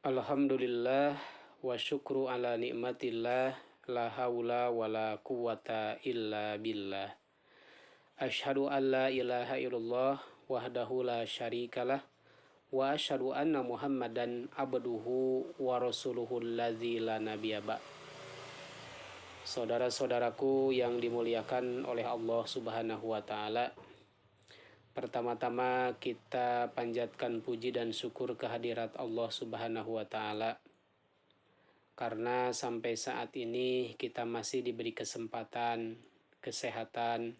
Alhamdulillah wa syukru ala nikmatillah la haula wa la quwata illa billah. Ashhadu an la ilaha illallah wahdahu la syarikalah wa ashhadu anna Muhammadan abduhu wa rasuluhu alladzi la nabiyya ba'. Saudara-saudaraku yang dimuliakan oleh Allah Subhanahu wa taala, pertama-tama kita panjatkan puji dan syukur kehadirat Allah Subhanahu wa taala karena sampai saat ini kita masih diberi kesempatan, kesehatan,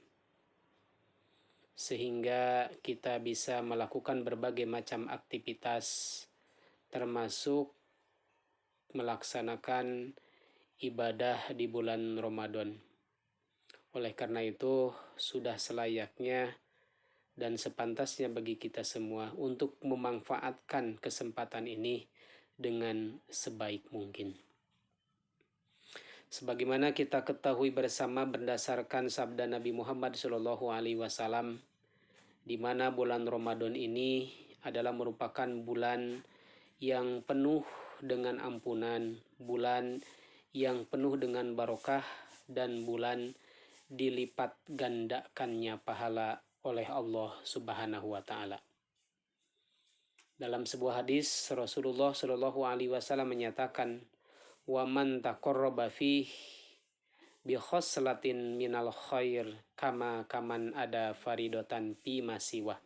sehingga kita bisa melakukan berbagai macam aktivitas, termasuk melaksanakan ibadah di bulan Ramadan. Oleh karena itu, sudah selayaknya dan sepantasnya bagi kita semua untuk memanfaatkan kesempatan ini dengan sebaik mungkin. Sebagaimana kita ketahui bersama berdasarkan sabda Nabi Muhammad SAW, di mana bulan Ramadan ini adalah merupakan bulan yang penuh dengan ampunan, bulan yang penuh dengan barokah, dan bulan dilipat gandakannya pahala oleh Allah Subhanahu wa taala. Dalam sebuah hadis Rasulullah Shallallahu alaihi wasallam menyatakan, "Wa man taqarraba fih bi khoslatin minal khair kaman ada faridatan fi masiwah."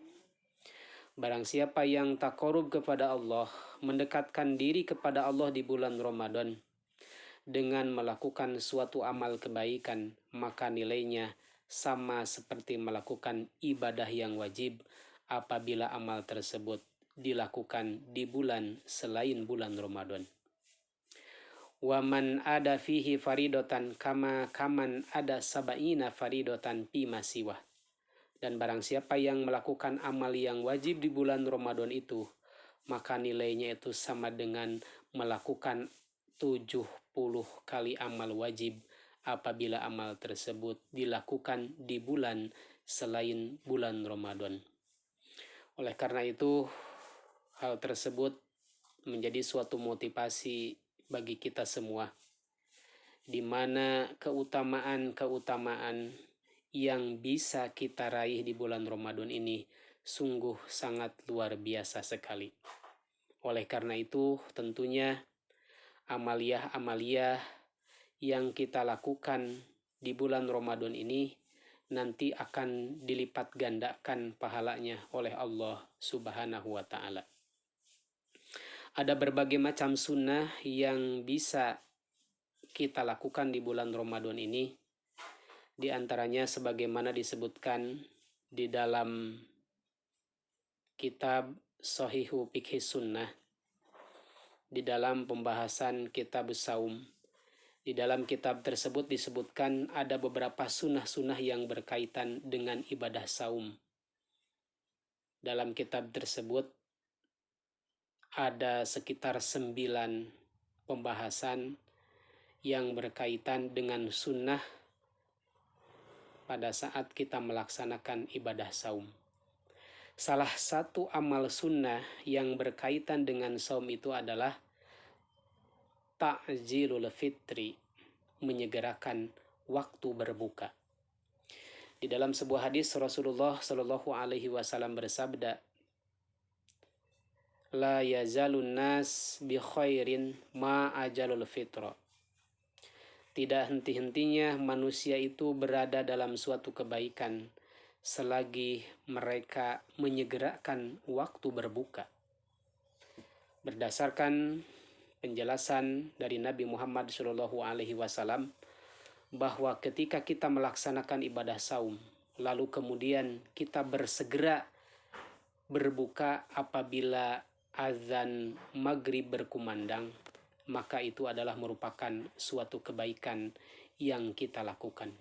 Barang siapa yang taqarrub kepada Allah, mendekatkan diri kepada Allah di bulan Ramadan dengan melakukan suatu amal kebaikan, maka nilainya sama seperti melakukan ibadah yang wajib apabila amal tersebut dilakukan di bulan selain bulan Ramadan. Wa man ada fihi faridatan kaman ada sabaina faridatan fi masiwah. Dan barang siapa yang melakukan amal yang wajib di bulan Ramadan itu, maka nilainya itu sama dengan melakukan 70 kali amal wajib apabila amal tersebut dilakukan di bulan selain bulan Ramadan. Oleh karena itu, hal tersebut menjadi suatu motivasi bagi kita semua, di mana keutamaan-keutamaan yang bisa kita raih di bulan Ramadan ini sungguh sangat luar biasa sekali. Oleh karena itu, tentunya amaliyah-amaliyah yang kita lakukan di bulan Ramadan ini nanti akan dilipat gandakan pahalanya oleh Allah Subhanahu wa taala. Ada berbagai macam sunnah yang bisa kita lakukan di bulan Ramadan ini. Di antaranya sebagaimana disebutkan di dalam kitab Shahihu Fiqh Sunnah, di dalam pembahasan kitab Saum. Di dalam kitab tersebut disebutkan ada beberapa sunnah-sunnah yang berkaitan dengan ibadah saum. Dalam kitab tersebut ada sekitar 9 pembahasan yang berkaitan dengan sunnah pada saat kita melaksanakan ibadah saum. Salah satu amal sunnah yang berkaitan dengan saum itu adalah ta'jilul fitri, menyegerakan waktu berbuka. Di dalam sebuah hadis Rasulullah Shallallahu alaihi wasallam bersabda, "La yazalun nas bi khairin ma ajalul fitra." Tidak henti-hentinya manusia itu berada dalam suatu kebaikan selagi mereka menyegerakan waktu berbuka. Berdasarkan penjelasan dari Nabi Muhammad SAW, bahwa ketika kita melaksanakan ibadah saum, lalu kemudian kita bersegera berbuka apabila azan maghrib berkumandang, maka itu adalah merupakan suatu kebaikan yang kita lakukan.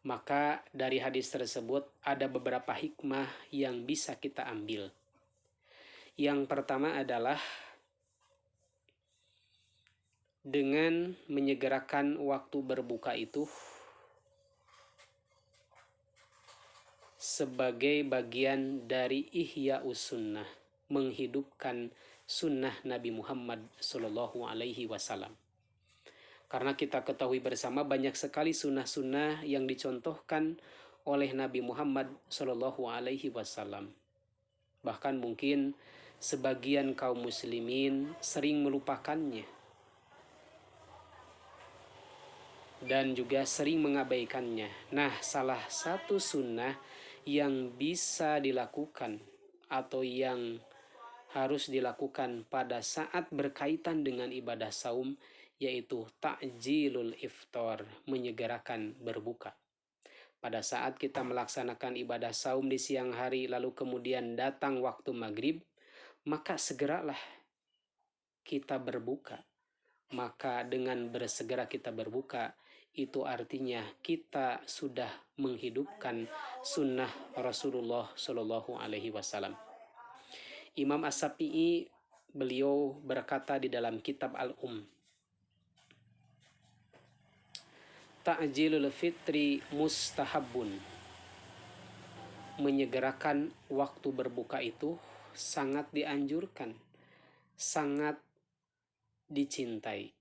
Maka dari hadis tersebut ada beberapa hikmah yang bisa kita ambil. Yang pertama adalah dengan menyegerakan waktu berbuka itu sebagai bagian dari ihya'us sunnah, menghidupkan sunnah Nabi Muhammad Shallallahu Alaihi Wasallam. Karena kita ketahui bersama banyak sekali sunnah-sunnah yang dicontohkan oleh Nabi Muhammad Shallallahu Alaihi Wasallam. Bahkan mungkin sebagian kaum muslimin sering melupakannya dan juga sering mengabaikannya. Nah, salah satu sunnah yang bisa dilakukan atau yang harus dilakukan pada saat berkaitan dengan ibadah saum yaitu ta'jilul iftar, menyegerakan berbuka. Pada saat kita melaksanakan ibadah saum di siang hari lalu kemudian datang waktu maghrib, maka segeralah kita berbuka. Maka dengan bersegera kita berbuka, itu artinya kita sudah menghidupkan sunnah Rasulullah Shallallahu Alaihi Wasallam. Imam As-Syafi'i beliau berkata di dalam kitab Ta'jilul fitri mustahabun, menyegerakan waktu berbuka itu sangat dianjurkan, sangat dicintai.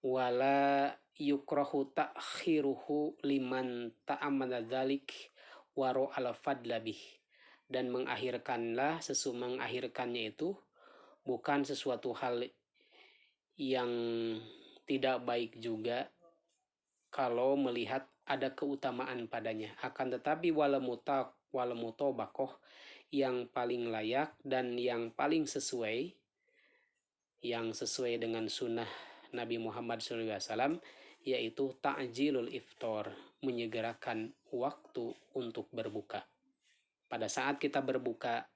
Wala yukrahu ta'khiruhu liman ta'amada dzalik waro al-fadla bih. Dan mengakhirkannya itu bukan sesuatu hal yang tidak baik juga kalau melihat ada keutamaan padanya. Akan tetapi walamutobakoh, yang paling layak dan yang paling sesuai, dengan sunnah Nabi Muhammad SAW, yaitu ta'jilul iftar, menyegerakan waktu untuk berbuka. Pada saat kita berbuka,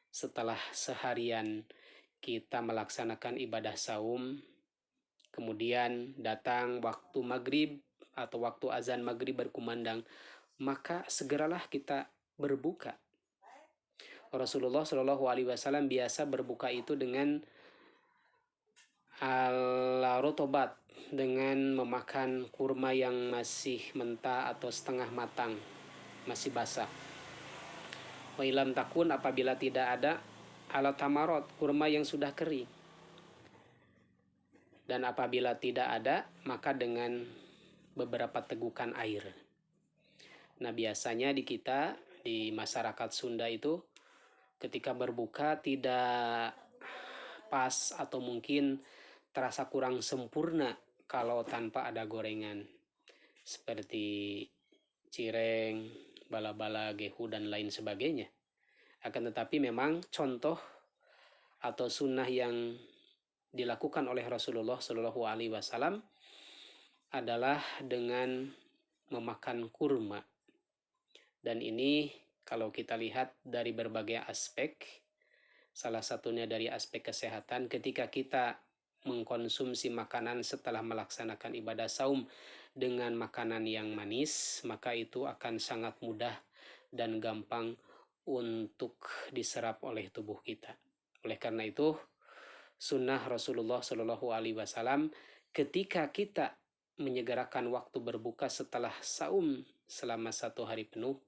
setelah seharian kita melaksanakan ibadah saum, kemudian datang waktu maghrib atau waktu azan maghrib berkumandang, maka segeralah kita berbuka. Rasulullah Shallallahu Alaihi Wasallam biasa berbuka itu dengan al-rotobat, dengan memakan kurma yang masih mentah atau setengah matang, masih basah. Wa ilam takun, apabila tidak ada, ala tamarot, kurma yang sudah kering. Dan apabila tidak ada, maka dengan beberapa tegukan air. Nah, biasanya di kita, di masyarakat Sunda itu, ketika berbuka tidak pas atau mungkin terasa kurang sempurna kalau tanpa ada gorengan seperti cireng, bala-bala, gehu, dan lain sebagainya. Akan tetapi memang contoh atau sunnah yang dilakukan oleh Rasulullah Shallallahu Alaihi Wasallam adalah dengan memakan kurma. Dan ini kalau kita lihat dari berbagai aspek, salah satunya dari aspek kesehatan, ketika kita mengkonsumsi makanan setelah melaksanakan ibadah saum dengan makanan yang manis, maka itu akan sangat mudah dan gampang untuk diserap oleh tubuh kita. Oleh karena itu, sunnah Rasulullah Shallallahu Alaihi Wasallam ketika kita menyegerakan waktu berbuka setelah saum selama 1 hari penuh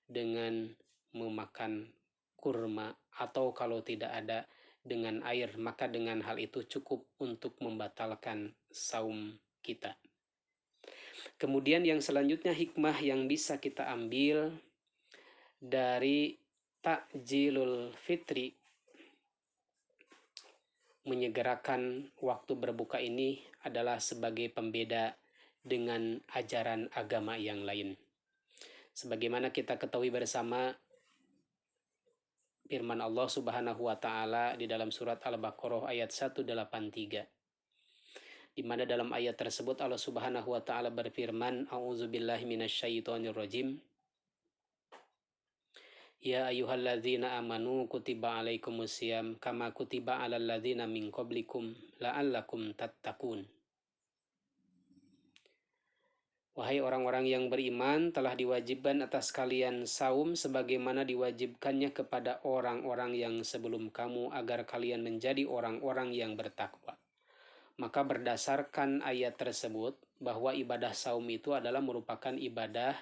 dengan memakan kurma, atau kalau tidak ada dengan air, maka dengan hal itu cukup untuk membatalkan saum kita. Kemudian yang selanjutnya, hikmah yang bisa kita ambil dari ta'jilul fitri, menyegerakan waktu berbuka ini adalah sebagai pembeda dengan ajaran agama yang lain. Sebagaimana kita ketahui bersama firman Allah Subhanahu wa taala di dalam surat Al-Baqarah ayat 183, di mana dalam ayat tersebut Allah Subhanahu wa taala berfirman, a'udzubillahi minasyaitonirrajim, ya ayyuhalladzina amanu kutiba alaikumusiyam kama kutiba alal ladzina min qablikum la'allakum tattaqun. Wahai orang-orang yang beriman, telah diwajibkan atas kalian saum sebagaimana diwajibkannya kepada orang-orang yang sebelum kamu, agar kalian menjadi orang-orang yang bertakwa. Maka berdasarkan ayat tersebut, bahwa ibadah saum itu adalah merupakan ibadah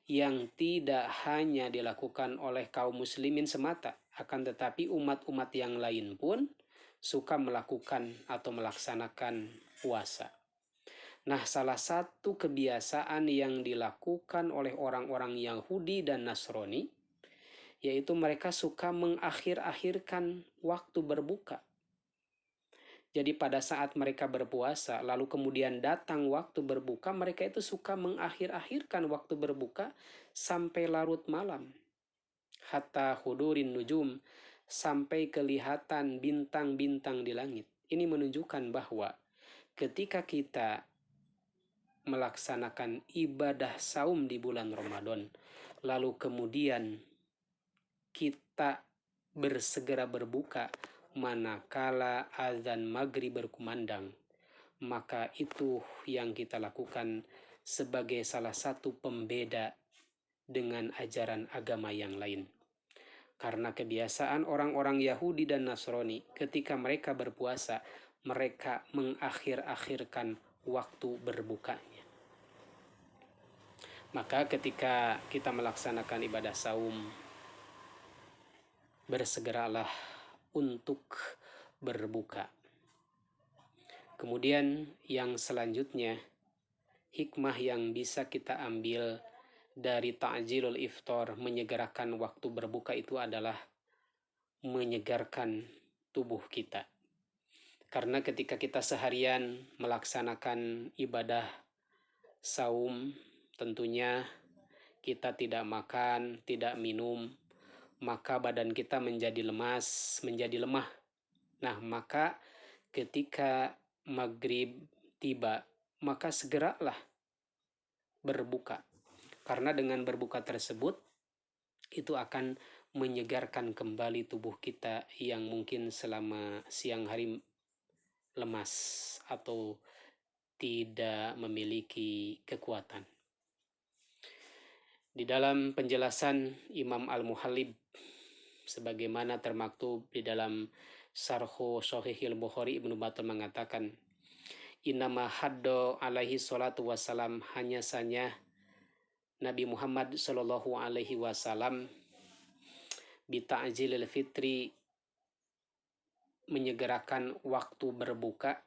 yang tidak hanya dilakukan oleh kaum muslimin semata, Akan tetapi umat-umat yang lain pun suka melakukan atau melaksanakan puasa. Nah, salah satu kebiasaan yang dilakukan oleh orang-orang Yahudi dan Nasrani, yaitu mereka suka mengakhir-akhirkan waktu berbuka. Jadi pada saat mereka berpuasa, lalu kemudian datang waktu berbuka, mereka itu suka mengakhir-akhirkan waktu berbuka sampai larut malam. Hatta hudurin nujum, sampai kelihatan bintang-bintang di langit. Ini menunjukkan bahwa ketika kita melaksanakan ibadah saum di bulan Ramadan, lalu kemudian kita bersegera berbuka manakala azan maghrib berkumandang, maka itu yang kita lakukan sebagai salah satu pembeda dengan ajaran agama yang lain. Karena kebiasaan orang-orang Yahudi dan Nasrani ketika mereka berpuasa, mereka mengakhir-akhirkan waktu berbukanya. Maka ketika kita melaksanakan ibadah saum, bersegeralah untuk berbuka. Kemudian yang selanjutnya, hikmah yang bisa kita ambil dari ta'jilul iftar, menyegerakan waktu berbuka, itu adalah menyegarkan tubuh kita. Karena ketika kita seharian melaksanakan ibadah saum, tentunya kita tidak makan, tidak minum, maka badan kita menjadi lemas, menjadi lemah. Nah, maka ketika maghrib tiba, maka segeralah berbuka. Karena dengan berbuka tersebut, itu akan menyegarkan kembali tubuh kita yang mungkin selama siang hari lemas atau tidak memiliki kekuatan. Di dalam penjelasan Imam Al-Muhallib, sebagaimana termaktub di dalam Syarhu Shahihil Bukhari, Ibnu Battal mengatakan, Innama haddo alaihi salatu wassalam, hanya saja Nabi Muhammad sallallahu alaihi wasallam bita'jilil fitri, menyegerakan waktu berbuka,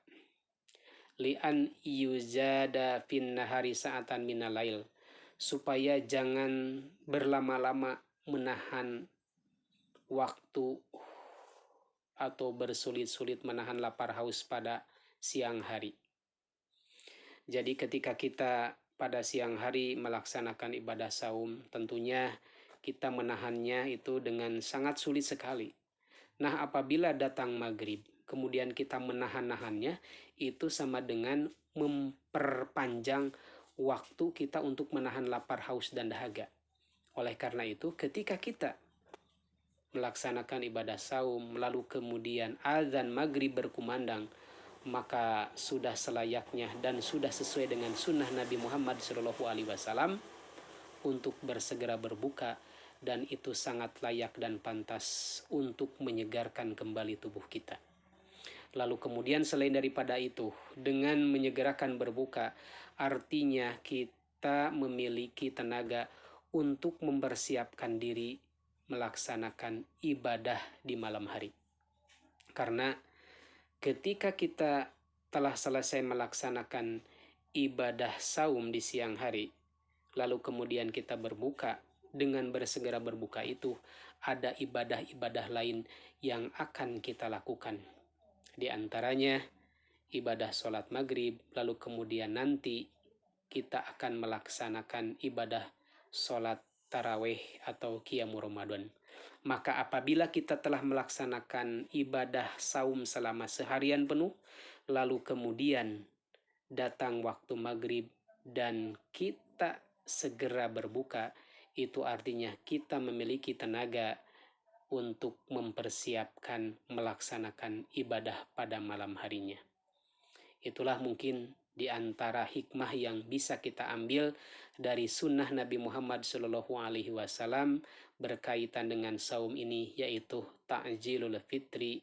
li'an yuzada fin nahari sa'atan minal lail, supaya jangan berlama-lama menahan waktu atau bersulit-sulit menahan lapar haus pada siang hari. Jadi ketika kita pada siang hari melaksanakan ibadah saum, tentunya kita menahannya itu dengan sangat sulit sekali. Nah, apabila datang maghrib, kemudian kita menahan-nahannya, itu sama dengan memperpanjang waktu kita untuk menahan lapar, haus, dan dahaga. Oleh karena itu, ketika kita melaksanakan ibadah saum, lalu kemudian azan maghrib berkumandang, maka sudah selayaknya dan sudah sesuai dengan sunnah Nabi Muhammad SAW untuk bersegera berbuka, dan itu sangat layak dan pantas untuk menyegarkan kembali tubuh kita. Lalu kemudian selain daripada itu, dengan menyegerakan berbuka, artinya kita memiliki tenaga untuk mempersiapkan diri melaksanakan ibadah di malam hari. Karena ketika kita telah selesai melaksanakan ibadah saum di siang hari, lalu kemudian kita berbuka, dengan bersegera berbuka itu ada ibadah-ibadah lain yang akan kita lakukan. Di antaranya ibadah sholat maghrib, lalu kemudian nanti kita akan melaksanakan ibadah sholat tarawih atau qiyamul Ramadan. Maka apabila kita telah melaksanakan ibadah saum selama seharian penuh, lalu kemudian datang waktu maghrib dan kita segera berbuka, itu artinya kita memiliki tenaga untuk mempersiapkan melaksanakan ibadah pada malam harinya. Itulah mungkin di antara hikmah yang bisa kita ambil dari sunnah Nabi Muhammad SAW berkaitan dengan saum ini, yaitu ta'jilul fitri,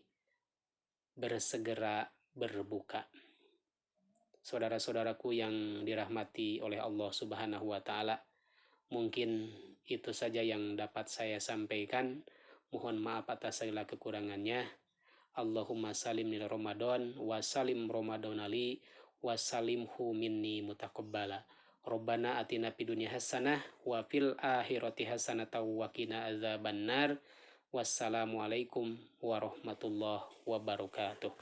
bersegera berbuka. Saudara-saudaraku yang dirahmati oleh Allah Subhanahu wa Ta'ala, mungkin itu saja yang dapat saya sampaikan. Mohon maaf atas segala kekurangannya. Allahumma salim nil Ramadan wa salim Ramadan ali wa salimhu minni mutaqabbala. Rabbana atina fid dunya hasanah wa fil akhirati hasanah wa qina adzabannar. Wassalamualaikum warahmatullahi wabarakatuh.